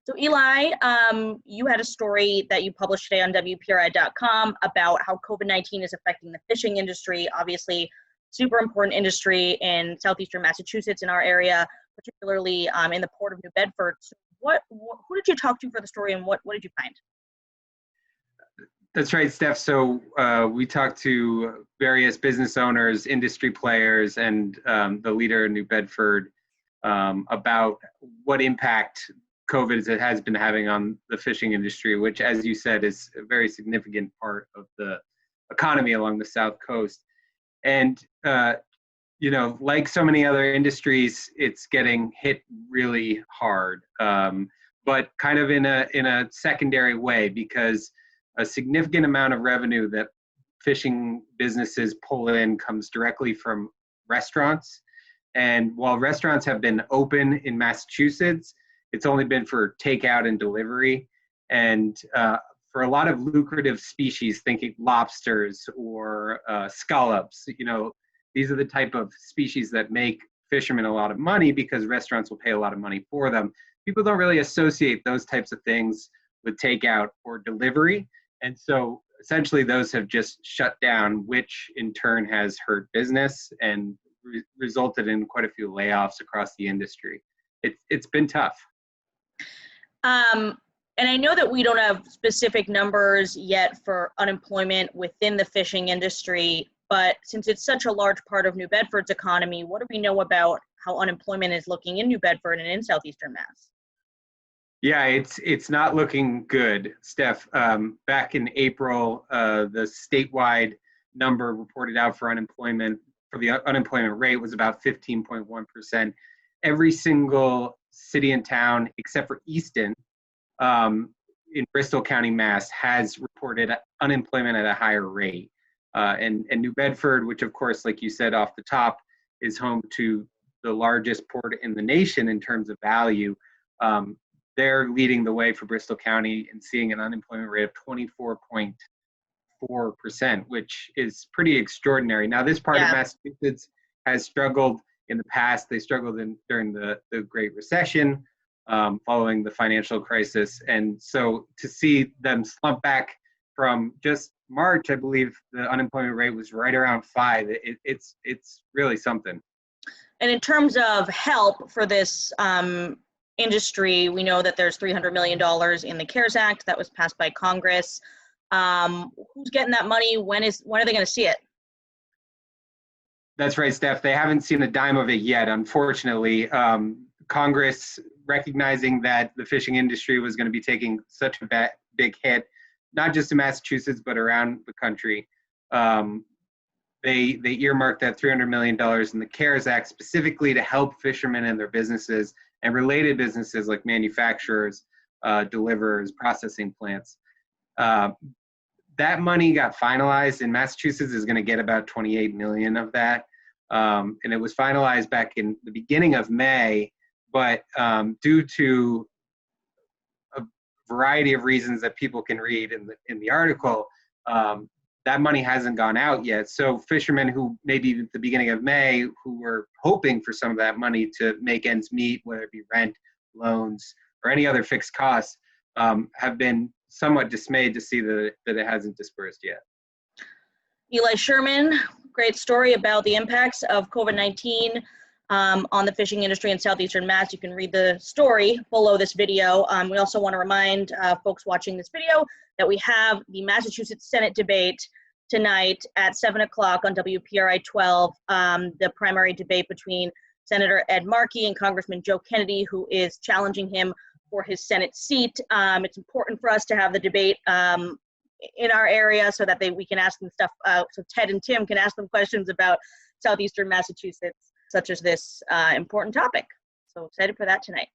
So Eli, you had a story that you published today on WPRI.com about how COVID-19 is affecting the fishing industry, obviously super important industry in southeastern Massachusetts in our area, particularly in the port of New Bedford. So who did you talk to for the story and what did you find? That's right, Steph. So we talked to various business owners, industry players, and the leader in New Bedford about what impact COVID has been having on the fishing industry, which, as you said, is a very significant part of the economy along the South Coast. And, like so many other industries, it's getting hit really hard, but kind of in a secondary way, because a significant amount of revenue that fishing businesses pull in comes directly from restaurants. And while restaurants have been open in Massachusetts, it's only been for takeout and delivery. And for a lot of lucrative species, thinking lobsters or scallops, these are the type of species that make fishermen a lot of money because restaurants will pay a lot of money for them. People don't really associate those types of things with takeout or delivery. And so essentially those have just shut down, which in turn has hurt business and resulted in quite a few layoffs across the industry. It's been tough. And I know that we don't have specific numbers yet for unemployment within the fishing industry, but since it's such a large part of New Bedford's economy, what do we know about how unemployment is looking in New Bedford and in southeastern Mass? Yeah, it's not looking good, Steph. Back in April, the statewide number reported out for unemployment, for the unemployment rate, was about 15.1%. Every single city and town, except for Easton, in Bristol County, Mass, has reported unemployment at a higher rate. And New Bedford, which of course, like you said off the top, is home to the largest port in the nation in terms of value, they're leading the way for Bristol County and seeing an unemployment rate of 24.4%, which is pretty extraordinary. Now, this part of Massachusetts has struggled in the past. They struggled during the Great Recession, following the financial crisis. And so to see them slump back from just March, I believe the unemployment rate was right around 5%. It's really something. And in terms of help for this industry, we know that there's $300 million in the CARES Act that was passed by Congress. Who's getting that money? When are they going to see it? That's right, Steph. They haven't seen a dime of it yet, unfortunately. Congress, recognizing that the fishing industry was going to be taking such a big hit, not just in Massachusetts, but around the country, they earmarked that $300 million in the CARES Act specifically to help fishermen and their businesses and related businesses like manufacturers, deliverers, processing plants. That money got finalized, and Massachusetts is going to get about 28 million of that. And it was finalized back in the beginning of May, but due to a variety of reasons that people can read in the article, that money hasn't gone out yet. So fishermen who maybe at the beginning of May, who were hoping for some of that money to make ends meet, whether it be rent, loans, or any other fixed costs, have been somewhat dismayed to see that it hasn't dispersed yet. Eli Sherman, great story about the impacts of COVID-19 on the fishing industry in southeastern Mass. You can read the story below this video. We also want to remind folks watching this video that we have the Massachusetts Senate debate tonight at 7 o'clock on WPRI 12, the primary debate between Senator Ed Markey and Congressman Joe Kennedy, who is challenging him for his Senate seat. It's important for us to have the debate in our area so that we can ask them stuff, so Ted and Tim can ask them questions about southeastern Massachusetts, such as this important topic. So excited for that tonight.